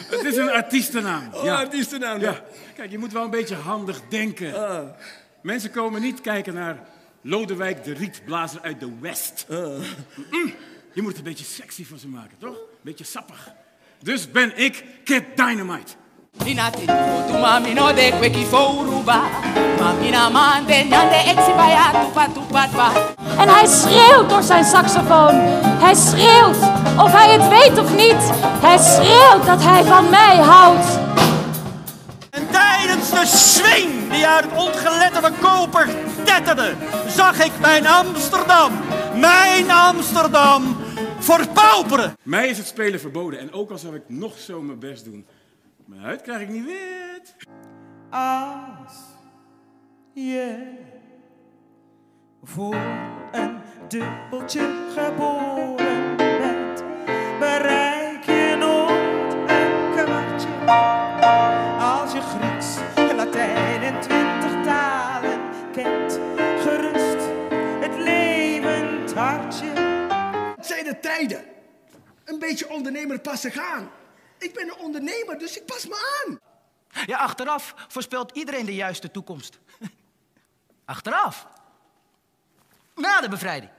Het is een artiestennaam. Oh, artiestennaam. Ja. Kijk, je moet wel een beetje handig denken. Mensen komen niet kijken naar Lodewijk de Rietblazer uit de West. Je moet het een beetje sexy voor ze maken, toch? Een beetje sappig. Dus ben ik Kid Dynamite. En hij schreeuwt door zijn saxofoon. Hij schreeuwt, of hij het weet of niet. Hij schreeuwt dat hij van mij houdt. En tijdens de swing die uit het ongeletterde koper tetterde, zag ik mijn Amsterdam, verpauperen. Mij is het spelen verboden en ook al zou ik nog zo mijn best doen, mijn huid krijg ik niet wit. Als je voor een dubbeltje geboren bent, bereik je nooit een kwartje. Als je Grieks, Latijn en 20 talen kent, gerust het levend hartje. Het zijn de tijden. Een beetje ondernemer passen gaan. Ik ben een ondernemer, dus ik pas me aan. Ja, achteraf voorspelt iedereen de juiste toekomst. Achteraf. Na de bevrijding.